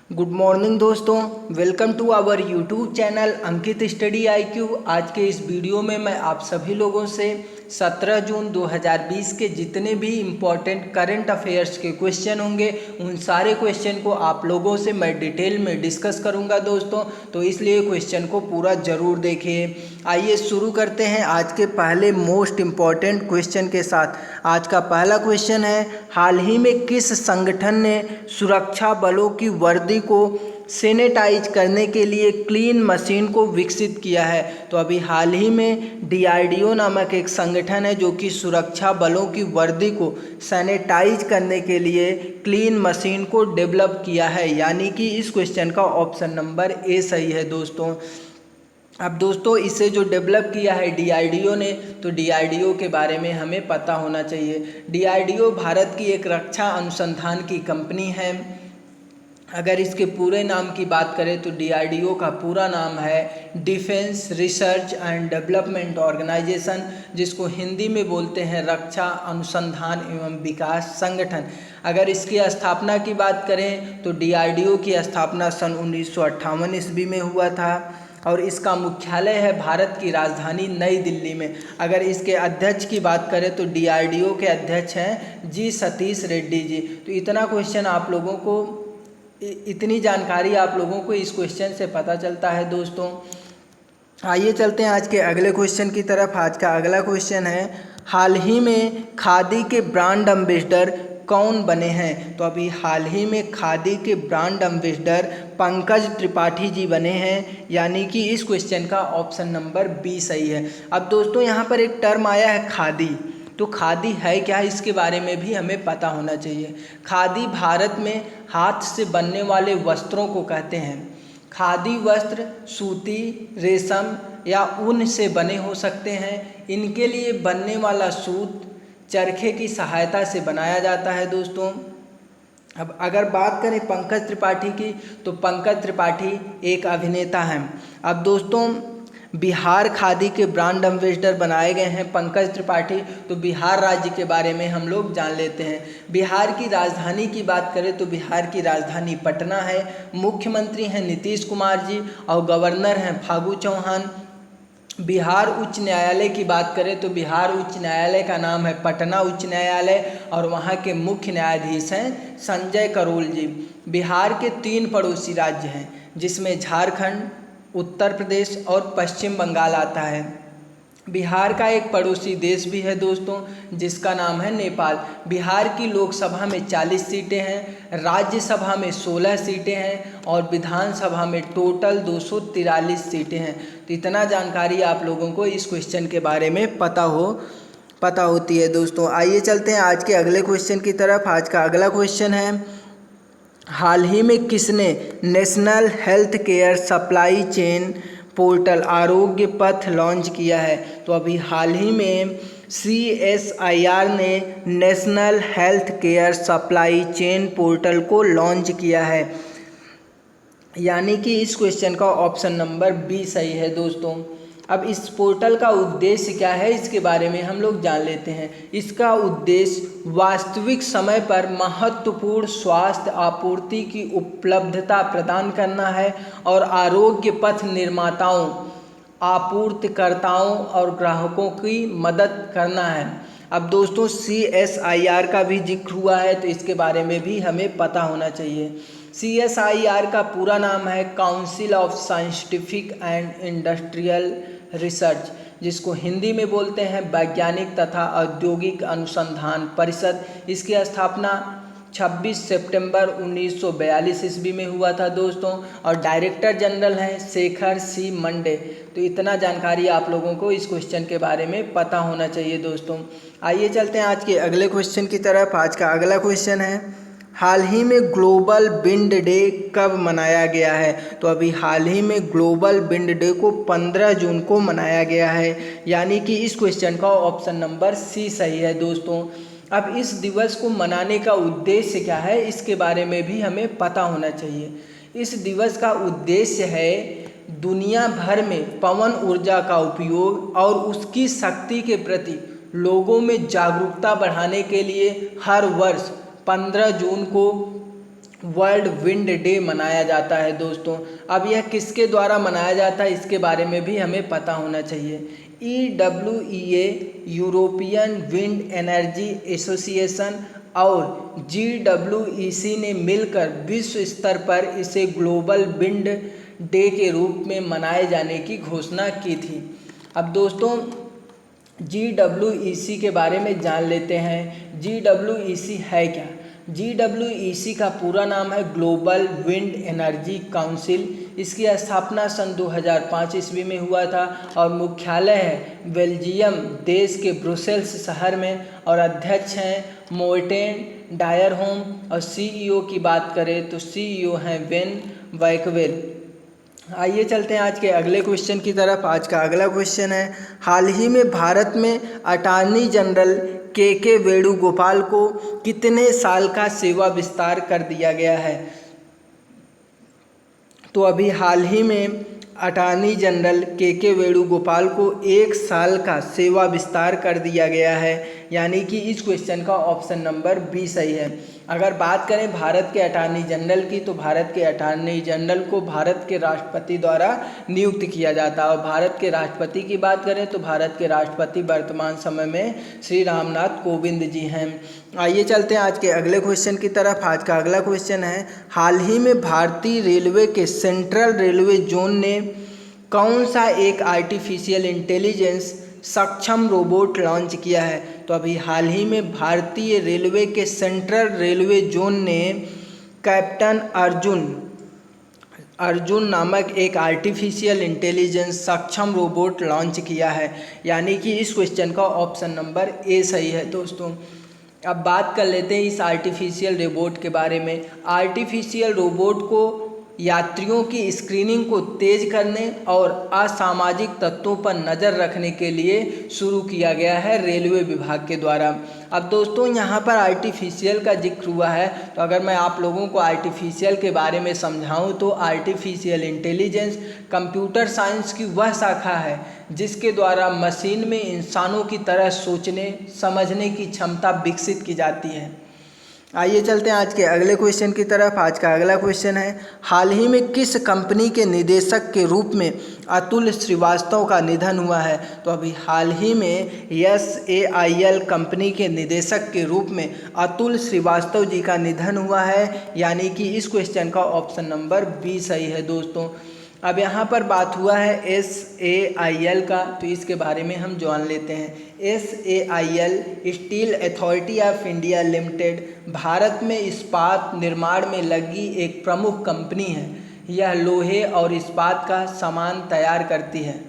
Good morning दोस्तों, welcome to our YouTube channel Ankit study IQ। आज के इस वीडियो में मैं आप सभी लोगों से 17 जून 2020 के जितने भी इम्पॉर्टेंट करंट अफेयर्स के क्वेश्चन होंगे उन सारे क्वेश्चन को आप लोगों से मैं डिटेल में डिस्कस करूंगा दोस्तों, तो इसलिए क्वेश्चन को पूरा ज़रूर देखिए। आइए शुरू करते हैं आज के पहले मोस्ट इम्पॉर्टेंट क्वेश्चन के साथ। आज का पहला क्वेश्चन है, हाल ही में किस संगठन ने सुरक्षा बलों की वर्दी को सैनिटाइज करने के लिए क्लीन मशीन को विकसित किया है? तो अभी हाल ही में DRDO नामक एक संगठन है जो कि सुरक्षा बलों की वर्दी को सैनिटाइज करने के लिए क्लीन मशीन को डेवलप किया है, यानी कि इस क्वेश्चन का ऑप्शन नंबर ए सही है दोस्तों। अब दोस्तों इसे जो डेवलप किया है DRDO ने, तो DRDO के बारे में हमें पता होना चाहिए। DRDO भारत की एक रक्षा अनुसंधान की कंपनी है। अगर इसके पूरे नाम की बात करें तो DRDO का पूरा नाम है Defence Research and Development Organisation, जिसको हिंदी में बोलते हैं रक्षा अनुसंधान एवं विकास संगठन। अगर इसकी स्थापना की बात करें तो DRDO की स्थापना सन 1958 ईस्वी में हुआ था और इसका मुख्यालय है भारत की राजधानी नई दिल्ली में। अगर इसके अध्यक्ष की बात करें तो DRDO के अध्यक्ष हैं जी सतीश रेड्डी जी। तो इतना क्वेश्चन आप लोगों को, इतनी जानकारी आप लोगों को इस क्वेश्चन से पता चलता है दोस्तों। आइए चलते हैं आज के अगले क्वेश्चन की तरफ। आज का अगला क्वेश्चन है, हाल ही में खादी के ब्रांड एम्बेसडर कौन बने हैं? तो अभी हाल ही में खादी के ब्रांड एम्बेसडर पंकज त्रिपाठी जी बने हैं, यानी कि इस क्वेश्चन का ऑप्शन नंबर बी सही है। अब दोस्तों यहाँ पर एक टर्म आया है खादी, तो खादी है क्या, इसके बारे में भी हमें पता होना चाहिए। खादी भारत में हाथ से बनने वाले वस्त्रों को कहते हैं। खादी वस्त्र सूती, रेशम या ऊन से बने हो सकते हैं। इनके लिए बनने वाला सूत चरखे की सहायता से बनाया जाता है दोस्तों। अब अगर बात करें पंकज त्रिपाठी की, तो पंकज त्रिपाठी एक अभिनेता हैं। अब दोस्तों बिहार खादी के ब्रांड एम्बेसडर बनाए गए हैं पंकज त्रिपाठी। तो बिहार राज्य के बारे में हम लोग जान लेते हैं। बिहार की राजधानी की बात करें तो बिहार की राजधानी पटना है। मुख्यमंत्री हैं नीतीश कुमार जी और गवर्नर हैं फागू चौहान। बिहार उच्च न्यायालय की बात करें तो बिहार उच्च न्यायालय का नाम है पटना उच्च न्यायालय और वहाँ के मुख्य न्यायाधीश हैं संजय करोल जी। बिहार के 3 पड़ोसी राज्य हैं, जिसमें झारखंड, उत्तर प्रदेश और पश्चिम बंगाल आता है। बिहार का एक पड़ोसी देश भी है दोस्तों, जिसका नाम है नेपाल। बिहार की लोकसभा में 40 सीटें हैं, राज्यसभा में 16 सीटें हैं और विधानसभा में टोटल 243 सीटें हैं। तो इतना जानकारी आप लोगों को इस क्वेश्चन के बारे में पता होती है दोस्तों। आइए चलते हैं आज के अगले क्वेश्चन की तरफ। आज का अगला क्वेश्चन है, हाल ही में किसने national health care supply chain portal आरोग्य पथ लॉन्च किया है? तो अभी हाल ही में CSIR ने national health care supply chain portal को लॉन्च किया है, यानी कि इस क्वेश्चन का ऑप्शन नंबर बी सही है दोस्तों। अब इस पोर्टल का उद्देश्य क्या है, इसके बारे में हम लोग जान लेते हैं। इसका उद्देश्य वास्तविक समय पर महत्वपूर्ण स्वास्थ्य आपूर्ति की उपलब्धता प्रदान करना है और आरोग्य पथ निर्माताओं, आपूर्तिकर्ताओं और ग्राहकों की मदद करना है। अब दोस्तों CSIR का भी जिक्र हुआ है, तो इसके बारे में भी हमें पता होना चाहिए। CSIR का पूरा नाम है council of scientific and industrial research, जिसको हिंदी में बोलते हैं वैज्ञानिक तथा औद्योगिक अनुसंधान परिषद। इसकी स्थापना 26 सितंबर 1942 ईस्वी में हुआ था दोस्तों और डायरेक्टर जनरल हैं शेखर C मंडे। तो इतना जानकारी आप लोगों को इस क्वेश्चन के बारे में पता होना चाहिए दोस्तों। आइए चलते हैं आज के अगले क्वेश्चन की तरफ। आज का अगला क्वेश्चन है, हाल ही में ग्लोबल विंड डे कब मनाया गया है? तो अभी हाल ही में ग्लोबल विंड डे को 15 जून को मनाया गया है, यानी कि इस क्वेश्चन का ऑप्शन नंबर सी सही है दोस्तों। अब इस दिवस को मनाने का उद्देश्य क्या है, इसके बारे में भी हमें पता होना चाहिए। इस दिवस का उद्देश्य है दुनिया भर में पवन ऊर्जा का उपयोग और उसकी शक्ति के प्रति लोगों में जागरूकता बढ़ाने के लिए हर वर्ष 15 जून को वर्ल्ड विंड डे मनाया जाता है दोस्तों। अब यह किसके द्वारा मनाया जाता है इसके बारे में भी हमें पता होना चाहिए। EWEA European wind energy association और GWEC ने मिलकर विश्व स्तर पर इसे ग्लोबल विंड डे के रूप में मनाए जाने की घोषणा की थी। अब दोस्तों GWEC के बारे में जान लेते हैं। GWEC है क्या? GWEC का पूरा नाम है ग्लोबल विंड एनर्जी काउंसिल। इसकी स्थापना सन 2005 ईस्वी में हुआ था और मुख्यालय है बेल्जियम देश के ब्रुसेल्स शहर में और अध्यक्ष हैं मोर्टेन डायरहोम और CEO की बात करें तो CEO हैं बेन वैकवेल। आइए चलते हैं आज के अगले क्वेश्चन की तरफ। आज का अगला क्वेश्चन है, हाल ही में भारत में अटॉर्नी जनरल के वेणुगोपाल को कितने साल का सेवा विस्तार कर दिया गया है? तो अभी हाल ही में अटॉर्नी जनरल के वेणुगोपाल को 1 साल का सेवा विस्तार कर दिया गया है, यानी कि इस क्वेश्चन का ऑप्शन नंबर बी सही है। अगर बात करें भारत के अटॉर्नी जनरल की, तो भारत के अटॉर्नी जनरल को भारत के राष्ट्रपति द्वारा नियुक्त किया जाता है। और भारत के राष्ट्रपति की बात करें तो भारत के राष्ट्रपति वर्तमान समय में श्री रामनाथ कोविंद जी हैं। आइए चलते हैं आज के अगले क्वेश्चन की तरफ। आज का अगला क्वेश्चन है, हाल ही में भारतीय रेलवे के सेंट्रल रेलवे जोन ने कौन सा एक आर्टिफिशियल इंटेलिजेंस सक्षम रोबोट लॉन्च किया है? तो अभी हाल ही में भारतीय रेलवे के सेंट्रल रेलवे जोन ने कैप्टन अर्जुन नामक एक आर्टिफिशियल इंटेलिजेंस सक्षम रोबोट लॉन्च किया है, यानी कि इस क्वेश्चन का ऑप्शन नंबर ए सही है दोस्तों। अब बात कर लेते हैं इस आर्टिफिशियल रोबोट के बारे में। आर्टिफिशियल रोबोट को यात्रियों की स्क्रीनिंग को तेज करने और असामाजिक तत्वों पर नज़र रखने के लिए शुरू किया गया है रेलवे विभाग के द्वारा। अब दोस्तों यहाँ पर आर्टिफिशियल का जिक्र हुआ है, तो अगर मैं आप लोगों को आर्टिफिशियल के बारे में समझाऊं तो आर्टिफिशियल इंटेलिजेंस कंप्यूटर साइंस की वह शाखा है जिसके द्वारा मशीन में इंसानों की तरह सोचने समझने की क्षमता विकसित की जाती है। आइए चलते हैं आज के अगले क्वेश्चन की तरफ। आज का अगला क्वेश्चन है, हाल ही में किस कंपनी के निदेशक के रूप में अतुल श्रीवास्तव का निधन हुआ है? तो अभी हाल ही में SAIL कंपनी के निदेशक के रूप में अतुल श्रीवास्तव जी का निधन हुआ है, यानी कि इस क्वेश्चन का ऑप्शन नंबर बी सही है दोस्तों। अब यहाँ पर बात हुआ है SAIL का, तो इसके बारे में हम जान लेते हैं। SAIL steel authority of India limited Bharat में इस्पात निर्माण में लगी एक प्रमुख कंपनी है। यह लोहे और इस्पात का सामान तैयार करती है।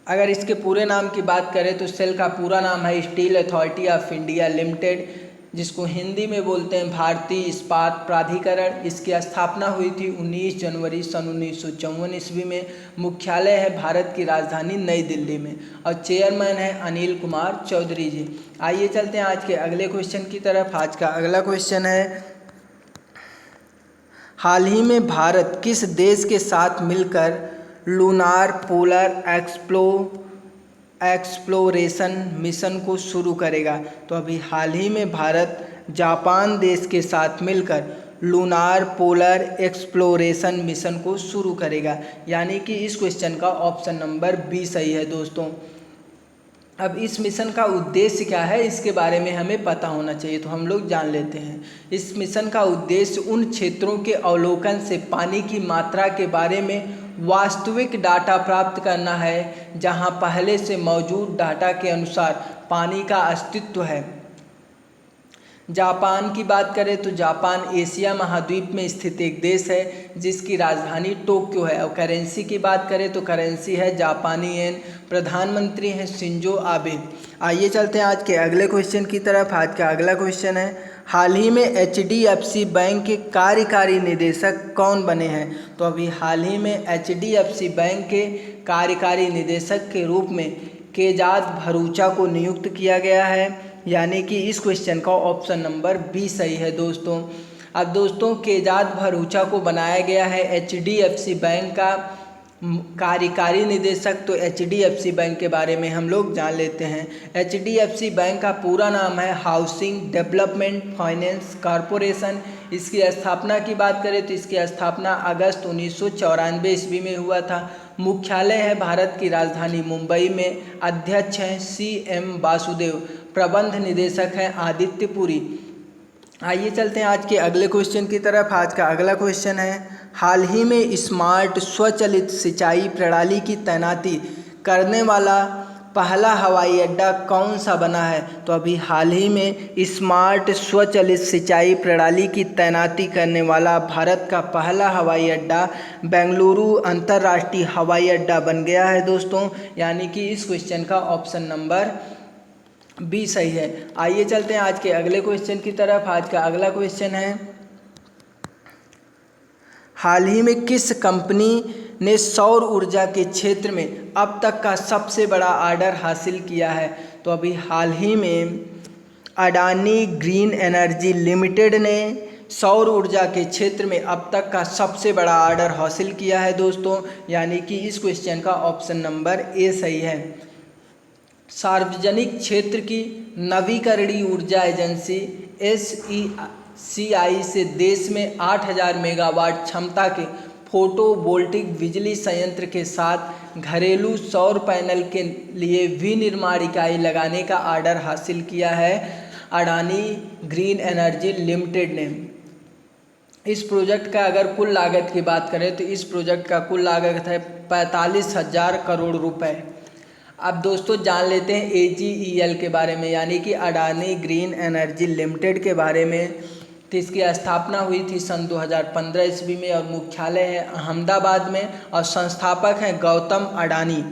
अगर इसके पूरे नाम की बात करें तो सेल का पूरा नाम है steel authority of India limited, जिसको हिंदी में बोलते हैं भारतीय इस्पात प्राधिकरण। इसकी स्थापना हुई थी 19 जनवरी सन 1954 ईस्वी में। मुख्यालय है भारत की राजधानी नई दिल्ली में और चेयरमैन है अनिल कुमार चौधरी जी। आइए चलते हैं आज के अगले क्वेश्चन की तरफ। आज का अगला क्वेश्चन है, हाल ही में भारत किस देश के साथ मिलकर लूनार पोलर एक्सप्लोरेशन मिशन को शुरू करेगा? तो अभी हाल ही में भारत जापान देश के साथ मिलकर लूनार पोलर एक्सप्लोरेशन मिशन को शुरू करेगा, यानी कि इस क्वेश्चन का ऑप्शन नंबर बी सही है दोस्तों। अब इस मिशन का उद्देश्य क्या है इसके बारे में हमें पता होना चाहिए, तो हम लोग जान लेते हैं। इस मिशन का उद्देश्य उन क्षेत्रों के अवलोकन से पानी की मात्रा के बारे में वास्तविक डाटा प्राप्त करना है जहां पहले से मौजूद डाटा के अनुसार पानी का अस्तित्व है। जापान की बात करें तो जापान एशिया महाद्वीप में स्थित एक देश है जिसकी राजधानी टोक्यो है। और करेंसी की बात करें तो करेंसी है जापानी येन। प्रधानमंत्री हैं शिंजो आबे। आइए चलते हैं आज के अगले क्वेश्चन की तरफ। आज का अगला क्वेश्चन है, हाल ही में HDFC बैंक के कार्यकारी निदेशक कौन बने हैं? तो अभी हाल ही में HDFC बैंक के कार्यकारी निदेशक के रूप में केजात भरूचा को नियुक्त किया गया है, यानी कि इस क्वेश्चन का ऑप्शन नंबर बी सही है दोस्तों। अब दोस्तों केजात भरूचा को बनाया गया है HDFC बैंक का कार्यकारी निदेशक, तो HDFC बैंक के बारे में हम लोग जान लेते हैं। HDFC बैंक का पूरा नाम है हाउसिंग डेवलपमेंट फाइनेंस कॉरपोरेशन। इसकी स्थापना की बात करें तो इसकी स्थापना अगस्त 1994 ईस्वी में हुआ था। मुख्यालय है भारत की राजधानी मुंबई में। अध्यक्ष हैं CM वासुदेव। प्रबंध निदेशक हैं आदित्य पुरी। आइए चलते हैं आज के अगले क्वेश्चन की तरफ। आज का अगला क्वेश्चन है, हाल ही में स्मार्ट स्वचालित सिंचाई प्रणाली की तैनाती करने वाला पहला हवाई अड्डा कौन सा बना है? तो अभी हाल ही में स्मार्ट स्वचालित सिंचाई प्रणाली की तैनाती करने वाला भारत का पहला हवाई अड्डा बेंगलुरु अंतर्राष्ट्रीय हवाई अड्डा बन गया है दोस्तों। यानी कि इस क्वेश्चन का ऑप्शन नंबर बी सही है। आइए चलते हैं आज के अगले क्वेश्चन की तरफ। आज का अगला क्वेश्चन है, हाल ही में किस कंपनी ने सौर ऊर्जा के क्षेत्र में अब तक का सबसे बड़ा ऑर्डर हासिल किया है? तो अभी हाल ही में अडानी ग्रीन एनर्जी लिमिटेड ने सौर ऊर्जा के क्षेत्र में अब तक का सबसे बड़ा ऑर्डर हासिल किया है दोस्तों। यानी कि इस क्वेश्चन का ऑप्शन नंबर ए सही है। सार्वजनिक क्षेत्र की नवीकरणीय ऊर्जा एजेंसी SECI से देश में 8000 मेगावाट क्षमता के फोटोवोल्टिक बिजली संयंत्र के साथ घरेलू सौर पैनल के लिए विनिर्माण इकाई लगाने का ऑर्डर हासिल किया है अडानी ग्रीन एनर्जी लिमिटेड ने। इस प्रोजेक्ट का अगर कुल लागत की बात करें तो इस प्रोजेक्ट का कुल लागत है 45,000 करोड़ रुपए। अब दोस्तों जान लेते हैं AGEL के बारे में, यानी कि अडानी ग्रीन एनर्जी लिमिटेड के बारे में। तो इसकी स्थापना हुई थी सन 2015 ईस्वी में और मुख्यालय है अहमदाबाद में और संस्थापक हैं गौतम अडानी।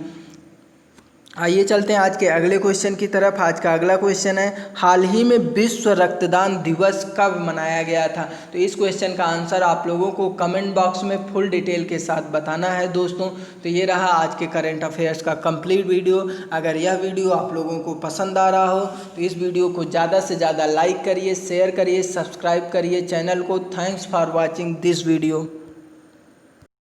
आइए चलते हैं आज के अगले क्वेश्चन की तरफ। आज का अगला क्वेश्चन है, हाल ही में विश्व रक्तदान दिवस कब मनाया गया था? तो इस क्वेश्चन का आंसर आप लोगों को कमेंट बॉक्स में फुल डिटेल के साथ बताना है दोस्तों। तो ये रहा आज के करंट अफेयर्स का कंप्लीट वीडियो। अगर यह वीडियो आप लोगों को पसंद आ रहा हो तो इस वीडियो को ज़्यादा से ज़्यादा लाइक करिए, शेयर करिए, सब्सक्राइब करिए चैनल को। Thanks for watching this video.